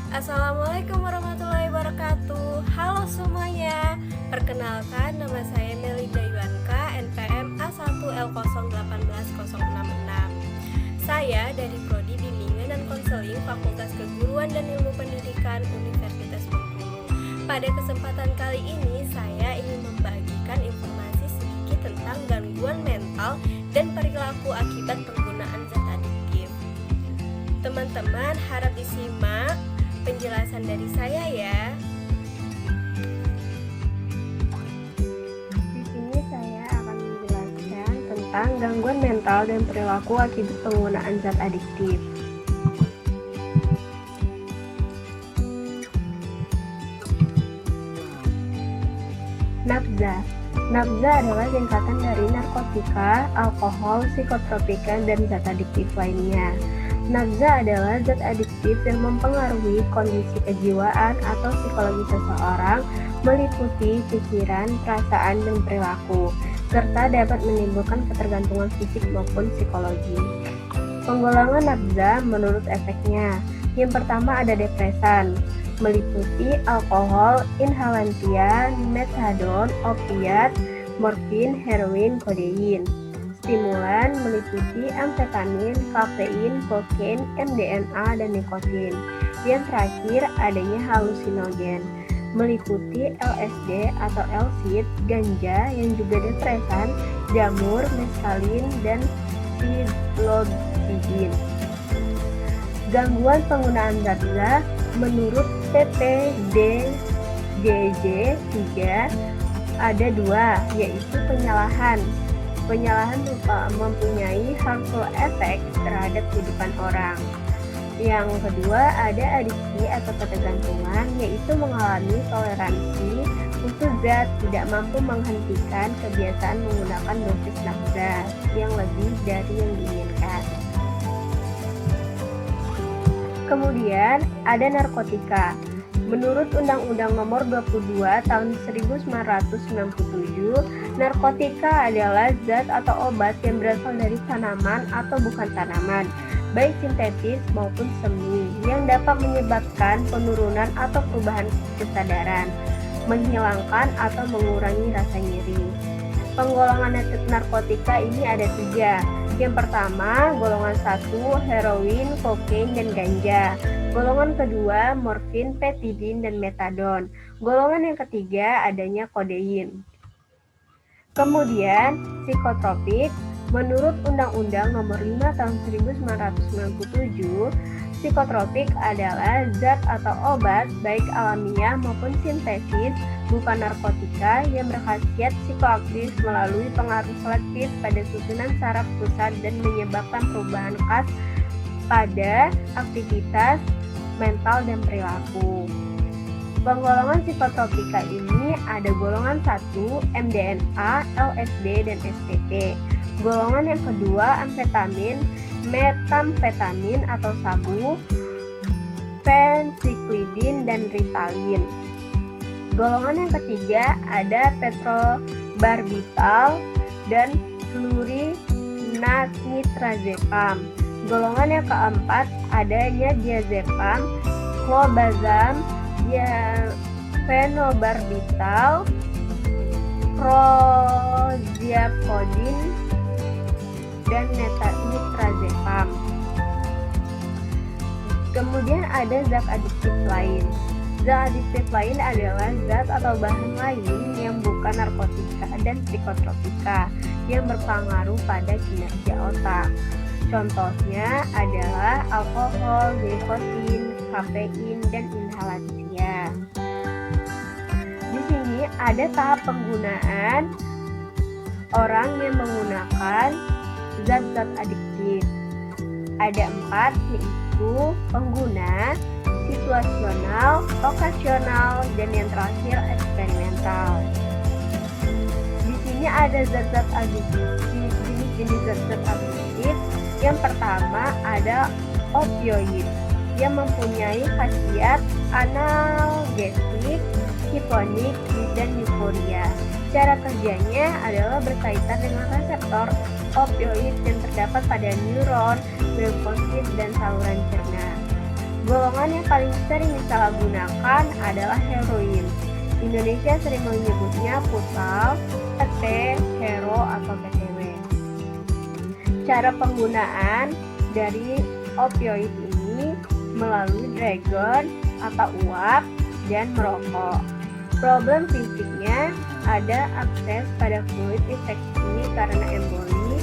Assalamualaikum warahmatullahi wabarakatuh. Halo semuanya. Perkenalkan, nama saya Melinda Yuanka, NPM A1L081066. Saya dari Prodi Bimbingan dan Konseling Fakultas Keguruan dan Ilmu Pendidikan Universitas Bengkulu. Pada kesempatan kali ini, saya ingin membagikan informasi sedikit tentang gangguan mental dan perilaku akibat penggunaan zat adiktif. Teman-teman harap disimak penjelasan dari saya ya. Di sini saya akan menjelaskan tentang gangguan mental dan perilaku akibat penggunaan zat adiktif. NABZA. NABZA adalah singkatan dari narkotika, alkohol, psikotropika, dan zat adiktif lainnya. NABZA adalah zat adiktif yang mempengaruhi kondisi kejiwaan atau psikologi seseorang, meliputi pikiran, perasaan, dan perilaku, serta dapat menimbulkan ketergantungan fisik maupun psikologi. Penggolongan NABZA menurut efeknya. Yang pertama ada depresan, meliputi alkohol, inhalantia, metadon, opiat, morfin, heroin, kodein. Stimulan meliputi amfetamin, kafein, kokain, MDMA, dan nikotin. Yang terakhir adanya halusinogen, meliputi LSD atau LSD, ganja yang juga depresan, jamur, meskalin, dan psilocybin. Gangguan penggunaan NABZA menurut PPDGJ 3 ada dua, yaitu penyalahan. Penyalahan mempunyai harmful effect terhadap kehidupan orang. Yang kedua ada adiksi atau ketergantungan, yaitu mengalami toleransi untuk zat, tidak mampu menghentikan kebiasaan menggunakan dosis NABZA yang lebih dari yang diinginkan. Kemudian ada narkotika. Menurut Undang-Undang Nomor 22 Tahun 1997, narkotika adalah zat atau obat yang berasal dari tanaman atau bukan tanaman, baik sintetis maupun semi, yang dapat menyebabkan penurunan atau perubahan kesadaran, menghilangkan atau mengurangi rasa nyeri. Penggolongan narkotika ini ada 3. Yang pertama, golongan 1, heroin, kokain, dan ganja. Golongan kedua, morfin, petidin, dan metadon. Golongan yang ketiga, adanya kodein. Kemudian, psikotropik. Menurut Undang-Undang Nomor 5 Tahun 1997, psikotropik adalah zat atau obat baik alamiah maupun sintetis, bukan narkotika, yang berkhasiat psikoaktif melalui pengaruh selektif pada susunan saraf pusat dan menyebabkan perubahan khas pada aktivitas mental dan perilaku. Penggolongan psikotropika ini ada golongan 1, MDMA, LSD, dan STP. Golongan yang kedua, amfetamin, metamfetamin atau sabu, phencyclidin, dan Ritalin. Golongan yang ketiga ada pentobarbital dan flurinitrazepam. Golongan yang keempat adanya diazepam, clobazam, fenobarbital, proziapodin, dan nitrazepam. Kemudian ada zat adiktif lain. Zat adiktif lain adalah zat atau bahan lain yang bukan narkotika dan psikotropika yang berpengaruh pada kinerja otak. Contohnya adalah alkohol, nikotin, kafein, dan inhalansia. Di sini ada tahap penggunaan orang yang menggunakan zat-zat adiktif. Ada 4, yaitu pengguna, situasional, okasional, dan yang terakhir eksperimental. Di sini ada zat-zat adiktif, jenis zat-zat adiktif. Yang pertama ada opioid yang mempunyai khasiat analgesik, hiponik, dan euforia. Cara kerjanya adalah berkaitan dengan reseptor opioid yang terdapat pada neuron, limfosit, dan saluran cerna. Golongan yang paling sering disalahgunakan adalah heroin. Indonesia sering menyebutnya putal, PT, hero, atau PTW. Cara penggunaan dari opioid ini melalui dragon atau uap dan merokok. Problem fisiknya ada akses pada fluid infeksi karena emboli,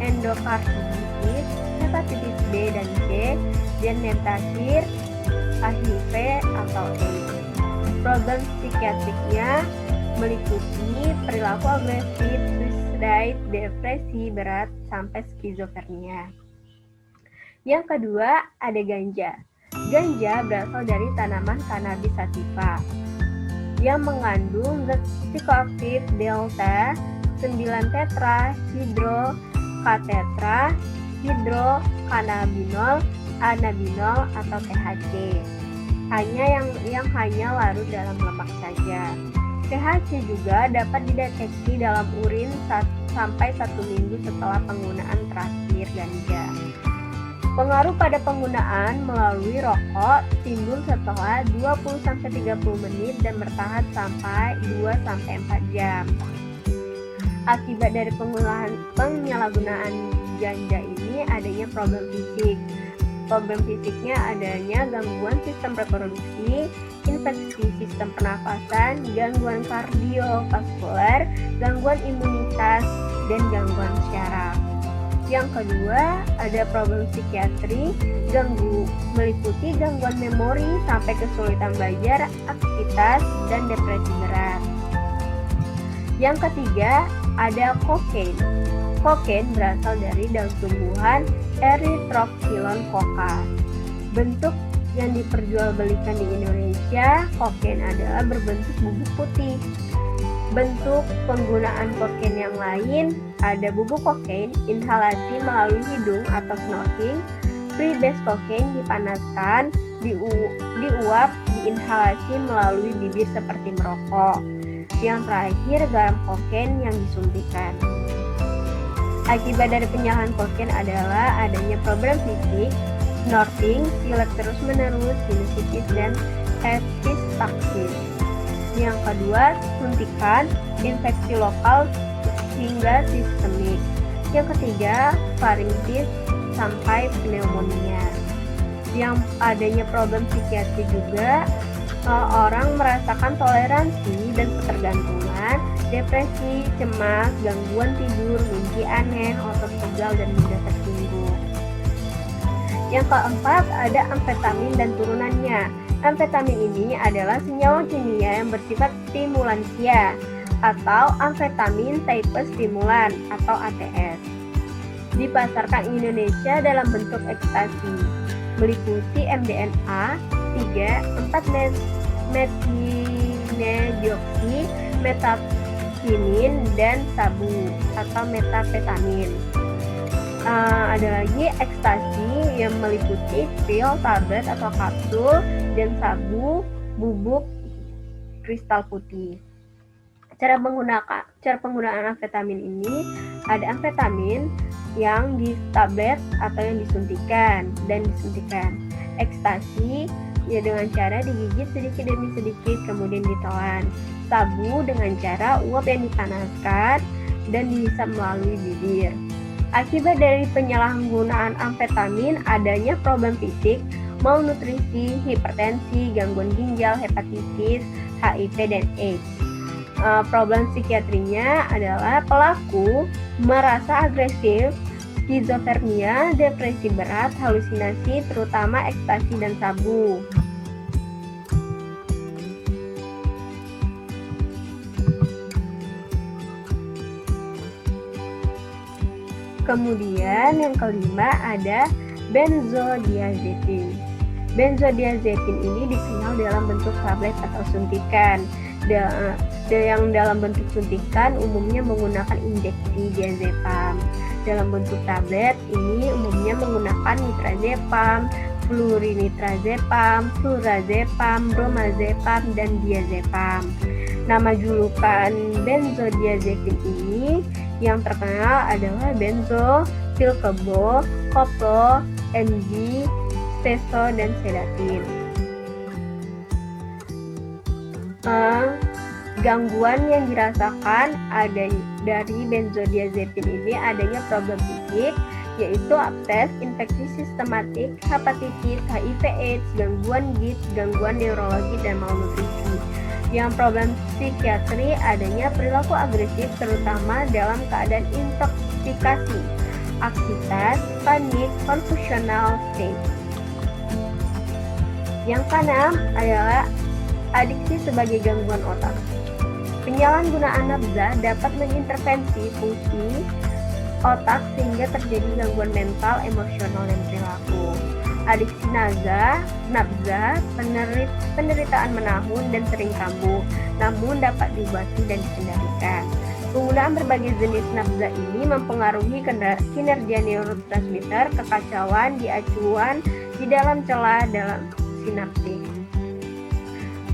endokarditis, hepatitis B dan C, dan mentasir, HIV atau AIDS. Problem psikiatriknya meliputi perilaku agresif, suicide, depresi berat, sampai skizofrenia. Yang kedua, ada ganja. Ganja berasal dari tanaman cannabis sativa yang mengandung zat psikoaktif delta 9 tetra hidrokatetra hidrokanabinol anabinol atau THC. Yang hanya larut dalam lemak saja. THC juga dapat dideteksi dalam urin sampai 1 minggu setelah penggunaan terakhir ganja. Pengaruh pada penggunaan melalui rokok timbul setelah 20-30 menit dan bertahan sampai 2-4 jam. Akibat dari penyalahgunaan ganja ini adanya problem fisik. Problem fisiknya adanya gangguan sistem reproduksi, infeksi sistem pernafasan, gangguan kardiovaskular, gangguan imunitas, dan gangguan syaraf. Yang kedua, ada problem psikiatri, meliputi gangguan memori sampai kesulitan belajar, aktivitas, dan depresi berat. Yang ketiga, ada kokain. Kokain berasal dari daun tumbuhan Erythroxylon coca. Bentuk yang diperjualbelikan di Indonesia, kokain adalah berbentuk bubuk putih. Bentuk penggunaan kokain yang lain ada bubuk kokain, inhalasi melalui hidung atau snorting, freebase kokain dipanaskan, diuap, diinhalasi melalui bibir seperti merokok. Yang terakhir, garam kokain yang disuntikan. Akibat dari penyalahan kokain adalah adanya problem fisik, snorting, pilek terus-menerus, sinusitis, dan epistaxis. Yang kedua, suntikan, infeksi lokal hingga sistemik. Yang ketiga, faringitis sampai pneumonia. Yang adanya problem psikiatri juga, orang merasakan toleransi dan ketergantungan, depresi, cemas, gangguan tidur, mimpi aneh, otot pegal, dan mudah tersinggung. Yang keempat, ada amfetamin dan turunannya. Amfetamin ini adalah senyawa kimia yang bersifat stimulansia atau amfetamin type stimulan atau ATS. Dipasarkan di Indonesia dalam bentuk ekstasi, meliputi MDMA, 3, 4 metilnedioksi, metaphemin, dan sabu atau metafetamin. Ada lagi ekstasi yang meliputi pil, tablet atau kapsul, dan sabu, bubuk, kristal putih. Cara penggunaan amfetamin ini ada amfetamin yang di tablet atau yang disuntikan dan disuntikan. Ekstasi ya dengan cara digigit sedikit demi sedikit kemudian ditelan. Sabu dengan cara uap yang dipanaskan dan dihisap melalui bibir. Akibat dari penyalahgunaan amfetamin adanya problem fisik, malnutrisi, hipertensi, gangguan ginjal, hepatitis, HIV, dan AIDS. Problem psikiatrinya adalah pelaku merasa agresif, skizofrenia, depresi berat, halusinasi, terutama ekstasi dan sabu. Kemudian yang kelima ada benzodiazepin. Benzodiazepin ini dikenal dalam bentuk tablet atau suntikan. Yang dalam bentuk suntikan umumnya menggunakan injeksi diazepam. Dalam bentuk tablet ini umumnya menggunakan nitrazepam, fluorinitrazepam, flurazepam, bromazepam, dan diazepam. Nama julukan benzodiazepin ini yang terkenal adalah benzo, pilkebo, koplo, MG, seso, dan sedatin. Gangguan yang dirasakan ada dari benzodiazepin ini adanya problem fisik, yaitu abses, infeksi sistematik, hepatitis, HIV/AIDS, gangguan gizi, gangguan neurologi, dan malnutrisi. Yang problem psikiatri adanya perilaku agresif terutama dalam keadaan intoksikasi, anksitas, panik, confusional state. Yang keenam adalah adiksi sebagai gangguan otak. Penyalahgunaan nafza dapat mengintervensi fungsi otak sehingga terjadi gangguan mental, emosional, dan perilaku. Adiksi nafza, penderitaan menahun dan sering kambuh, namun dapat diobati dan dikendalikan. Penggunaan berbagai jenis nafza ini mempengaruhi kinerja neurotransmitter, kekacauan di acuan di dalam celah dalam sinaptik.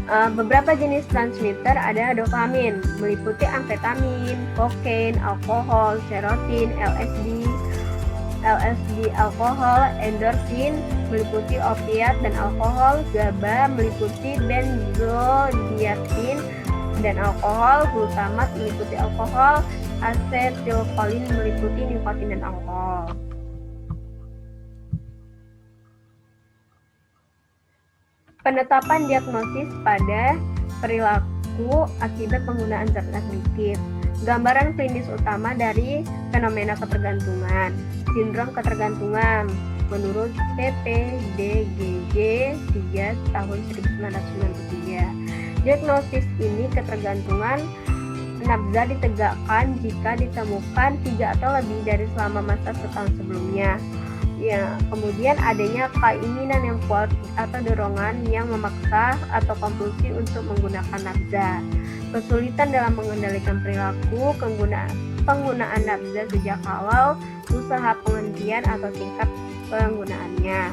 Beberapa jenis transmitter ada dopamin, meliputi amfetamin, kokain, alkohol, serotonin, LSD, alkohol, endorfin, meliputi opiat dan alkohol, GABA, meliputi benzodiazepin dan alkohol, glutamat, meliputi alkohol, asetilkolin, meliputi nikotin dan alkohol. Penetapan diagnosis pada perilaku akibat penggunaan zat adiktif. Gambaran klinis utama dari fenomena ketergantungan. Sindrom ketergantungan menurut PPDGG 3 tahun 1993. Diagnosis ini ketergantungan nafza ditegakkan jika ditemukan 3 atau lebih dari selama masa setahun sebelumnya. Ya, kemudian adanya keinginan yang kuat atau dorongan yang memaksa atau kompulsi untuk menggunakan nafza. Kesulitan dalam mengendalikan perilaku, penggunaan nafza sejak awal, usaha penghentian atau tingkat penggunaannya.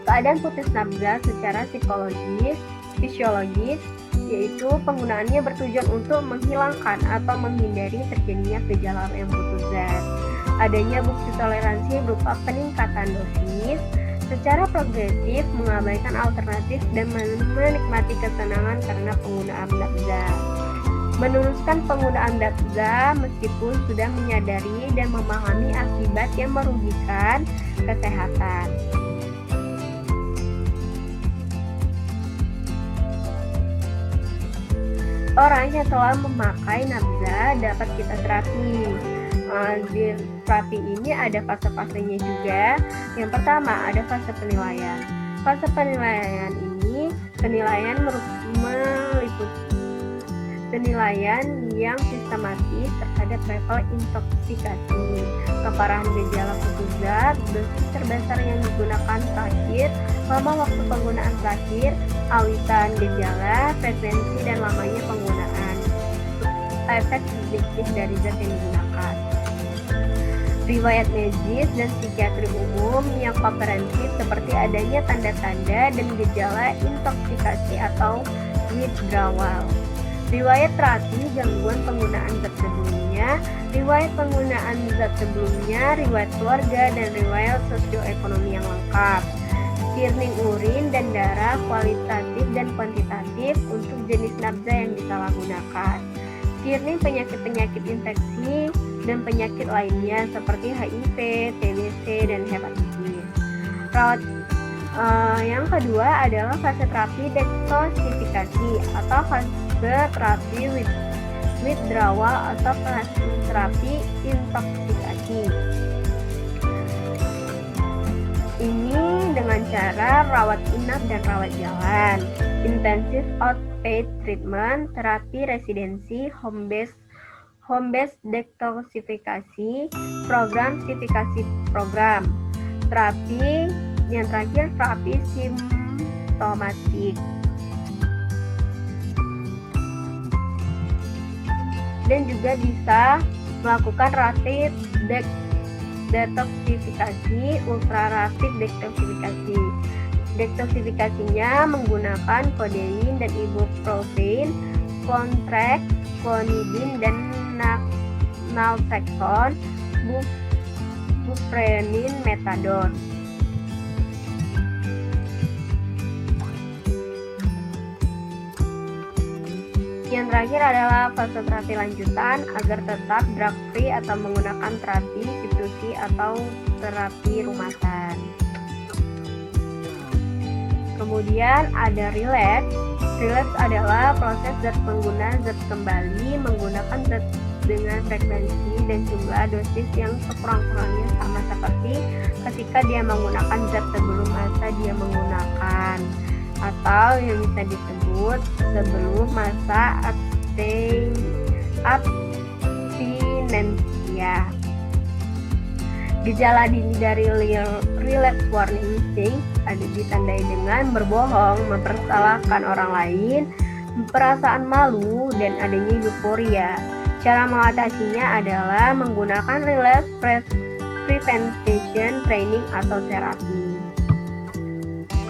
Keadaan putus nafza secara fisiologis, yaitu penggunaannya bertujuan untuk menghilangkan atau menghindari terjadinya gejala yang putus zat. Adanya bukti toleransi berupa peningkatan dosis secara progresif, mengabaikan alternatif, dan menikmati kesenangan karena penggunaan nafza. Meneruskan penggunaan nafza meskipun sudah menyadari dan memahami akibat yang merugikan kesehatan. Orang yang telah memakai nafza dapat kita terapi. Di terapi ini ada fase-fasenya juga. Yang pertama ada fase penilaian. Fase penilaian ini meliputi penilaian yang sistematis terhadap level intoksikasi, keparahan gejala putus zat, dosis terbesar yang digunakan terakhir, lama waktu penggunaan terakhir, awitan gejala, frekuensi dan lamanya penggunaan, efek subjektif dari zat yang digunakan. Riwayat medis dan psikiatri umum yang komprehensif seperti adanya tanda-tanda dan gejala intoksikasi atau withdrawal. Riwayat terapi gangguan penggunaan zat sebelumnya, riwayat penggunaan zat sebelumnya, riwayat keluarga, dan riwayat sosioekonomi yang lengkap. Screening urin dan darah kualitatif dan kuantitatif untuk jenis nafza yang disalahgunakan. Screening penyakit-penyakit infeksi dan penyakit lainnya seperti HIV, TBC, dan hepatitis. Yang kedua adalah fase terapi detoksifikasi atau fase terapi withdrawal atau fase terapi intoksikasi. Ini dengan cara rawat inap dan rawat jalan, intensive outpatient treatment, terapi residensi, home-based detoksifikasi, program sifikasi program, terapi yang terakhir terapi simptomatik. Dan juga bisa melakukan rapid detoksifikasi, ultra rapid detoksifikasi. Detoksifikasinya menggunakan kodein dan ibuprofen, Contract, clonidine, dan naltrexone, buprenin, metadon. terakhir adalah fase terapi lanjutan agar tetap drug free atau menggunakan terapi substitusi atau terapi rumahan. Kemudian ada relapse. Relapse adalah proses zat pengguna zat kembali menggunakan zat dengan frekuensi dan jumlah dosis yang sekurang-kurangnya sama seperti ketika dia menggunakan zat sebelum masa dia menggunakan, atau yang bisa disebut sebelum masa abstinensia. Gejala dini dari relapse warning signs ada ditandai dengan berbohong, mempersalahkan orang lain, perasaan malu, dan adanya euforia. Cara mengatasinya adalah menggunakan relapse prevention training atau terapi.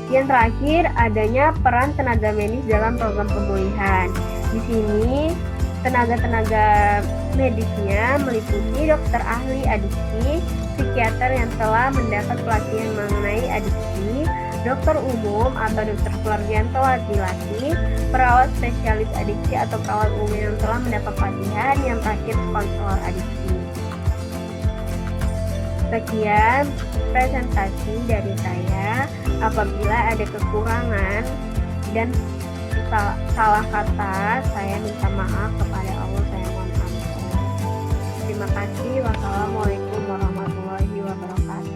Yang terakhir, adanya peran tenaga medis dalam program pemulihan. Di sini, tenaga-tenaga medisnya meliputi dokter ahli adiksi, psikiater yang telah mendapat pelatihan mengenai adiksi, dokter umum atau dokter keluarga yang telah dilatih, perawat spesialis adiksi atau perawat umum yang telah mendapat pelatihan, yang terakhir konselor adiksi. Sekian presentasi dari saya. Apabila ada kekurangan dan salah kata, saya minta maaf kepada Allah, saya mohon ampun. Terima kasih. Wassalamualaikum warahmatullahi wabarakatuh.